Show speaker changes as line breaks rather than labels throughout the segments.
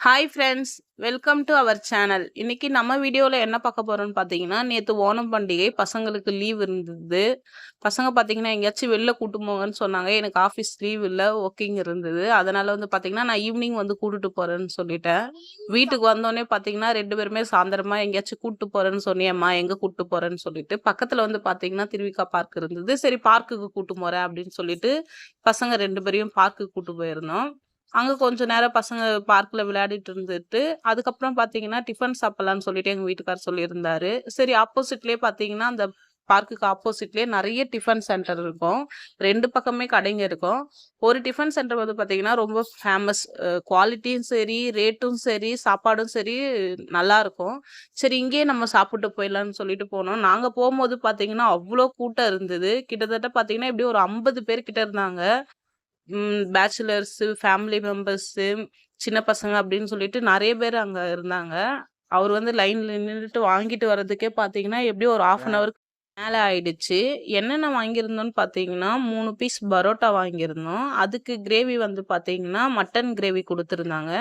Hi friends, welcome to our channel. இன்னைக்கு நம்ம வீடியோவில் என்ன பார்க்க போகிறோம்னு பார்த்தீங்கன்னா, நேற்று ஓணம் பண்டிகை பசங்களுக்கு லீவ் இருந்தது. பசங்க பார்த்தீங்கன்னா எங்கேயாச்சும் வெளில கூட்டு போங்கன்னு சொன்னாங்க. எனக்கு ஆஃபீஸ் லீவ் இல்லை, ஒர்க்கிங் இருந்தது. அதனால் வந்து பார்த்தீங்கன்னா நான் ஈவினிங் வந்து கூட்டிட்டு போகிறேன்னு சொல்லிட்டேன். வீட்டுக்கு வந்தோடனே பார்த்தீங்கன்னா 2 பேருமே சாயந்தரமாக எங்கேயாச்சும் கூட்டு போகிறேன்னு சொன்னியம்மா, எங்கே கூட்டு போகிறேன்னு சொல்லிட்டு பக்கத்தில் வந்து பார்த்தீங்கன்னா திருவிக்கா பார்க் இருந்தது. சரி பார்க்குக்கு கூட்டு போகிறேன் அப்படின்னு சொல்லிட்டு பசங்க 2 பேரையும் பார்க்குக்கு கூட்டு போயிருந்தோம். அங்க கொஞ்ச நேரம் பசங்க பார்க்ல விளையாடிட்டு இருந்துட்டு, அதுக்கப்புறம் பார்த்தீங்கன்னா, டிஃபன் சாப்பிடலான்னு சொல்லிட்டு எங்க வீட்டுக்காரர் சொல்லியிருந்தாரு. சரி ஆப்போசிட்லயே பார்த்தீங்கன்னா, அந்த பார்க்குக்கு ஆப்போசிட்லயே நெறைய டிஃபன் சென்டர் இருக்கும். 2 பக்கமே கடைங்க இருக்கும். ஒரு டிஃபன் சென்டர் வந்து பார்த்தீங்கன்னா, ரொம்ப ஃபேமஸ். குவாலிட்டியும் சரி, ரேட்டும் சரி, சாப்பாடும் சரி நல்லாருக்கும். சரி இங்கேயே நம்ம சாப்பிட்டு போயிடலான்னு சொல்லிட்டு போனோம். நாங்க போம்போது பார்த்தீங்கன்னா, அவ்ளோ கூட்டம் இருந்தது. கிட்டத்தட்ட பார்த்தீங்கன்னா, எப்படியும் ஒரு 50 பேர் கிட்ட இருந்தாங்க. பேச்சுலர்ஸு, ஃபேமிலி மெம்பர்ஸு, சின்ன பசங்க அப்படின்னு சொல்லிட்டு நெறைய பேர் அங்க இருந்தாங்க. அவரு வந்து லைன்ல நின்னுட்டு வாங்கிட்டு வரதுக்கே பார்த்தீங்கன்னா, எப்படியும் ஒரு 1/2 அன் ஹவருக்கு மேல ஆயிடுச்சு. என்னென்ன வாங்கியிருந்தோம்னு பார்த்தீங்கன்னா, 3 பீஸ் பரோட்டா வாங்கியிருந்தோம். அதுக்கு கிரேவி வந்து பார்த்தீங்கன்னா, மட்டன் கிரேவி குடுத்துருந்தாங்க.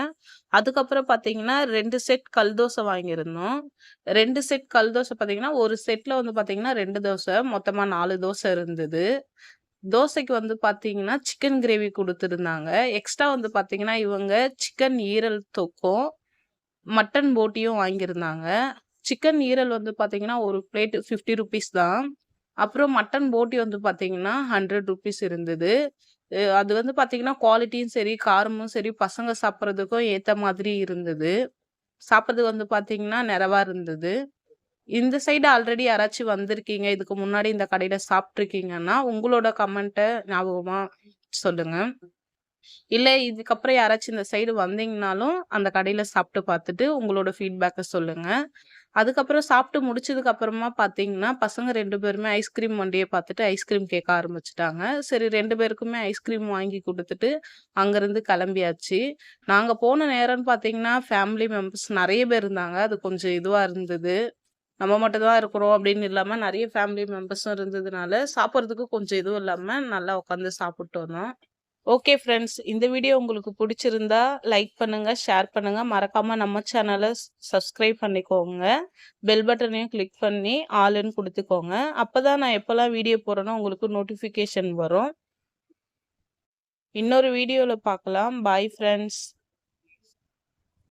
அதுக்கப்புறம் பார்த்தீங்கன்னா, 2 செட் கல் தோசை வாங்கியிருந்தோம். 2 செட் கல் தோசை பார்த்தீங்கன்னா, ஒரு செட்ல வந்து பார்த்தீங்கன்னா 2 தோசை, மொத்தமா 4 தோசை இருந்தது. தோசைக்கு வந்து பார்த்தீங்கன்னா, சிக்கன் கிரேவி குடுத்துருந்தாங்க. எக்ஸ்ட்ரா வந்து பார்த்தீங்கன்னா, இவங்க சிக்கன் ஈரல் தொக்கும், மட்டன் போட்டியும் வாங்கியிருந்தாங்க. சிக்கன் ஈரல் வந்து பார்த்தீங்கன்னா, ஒரு பிளேட் ₹50 தான். அப்புறம் மட்டன் போட்டி வந்து பார்த்தீங்கன்னா, ₹100 இருந்தது. அது வந்து பார்த்தீங்கன்னா, குவாலிட்டியும் சரி, காரமும் சரி, பசங்க சாப்பிடுறதுக்கும் ஏத்த மாதிரி இருந்தது. சாப்பிடுறது வந்து பார்த்தீங்கன்னா, நிறைவா இருந்தது. இந்த சைடு ஆல்ரெடி யாராச்சும் வந்திருக்கீங்க, இதுக்கு முன்னாடி இந்த கடையில சாப்பிட்டுருக்கீங்கன்னா, உங்களோட கமெண்ட்ட ஞாபகமா சொல்லுங்க. இல்ல இதுக்கப்புறம் யாராச்சும் இந்த சைடு வந்தீங்கனாலும், அந்த கடையில சாப்பிட்டு பார்த்துட்டு உங்களோட ஃபீட்பேக்க சொல்லுங்க. அதுக்கப்புறம் சாப்பிட்டு முடிச்சதுக்கு அப்புறமா பார்த்தீங்கன்னா, பசங்க 2 பேருமே ஐஸ்கிரீம் வண்டிய பார்த்துட்டு ஐஸ்கிரீம் கேட்க ஆரம்பிச்சுட்டாங்க. சரி 2 பேருக்குமே ஐஸ்கிரீம் வாங்கி குடுத்துட்டு, அங்கருந்து கிளம்பியாச்சு. நாங்க போன நேரம்னு பார்த்தீங்கன்னா, ஃபேமிலி மெம்பர்ஸ் நெறைய பேர் இருந்தாங்க. அது கொஞ்சம் இதுவா இருந்தது. நம்ம மட்டும் தான் இருக்கிறோம் அப்படின்னு இல்லாம நெறைய ஃபேமிலி மெம்பர்ஸும் இருந்ததுனால, சாப்பிடுறதுக்கு கொஞ்சம் இதுவும் இல்லாம நல்லா உட்காந்து சாப்பிட்டு வந்தோம். ஓகே ஃப்ரெண்ட்ஸ், இந்த வீடியோ உங்களுக்கு புடிச்சிருந்தா லைக் பண்ணுங்க, ஷேர் பண்ணுங்க. மறக்காம நம்ம சேனல சப்ஸ்கிரைப் பண்ணிக்கோங்க. பெல் பட்டனையும் கிளிக் பண்ணி ஆல்ன்னு குடுத்துக்கோங்க. அப்பதான் நான் எப்பலாம் வீடியோ போடுறேனோ உங்களுக்கு நோட்டிஃபிகேஷன் வரும். இன்னொரு வீடியோல பார்க்கலாம். Bye friends.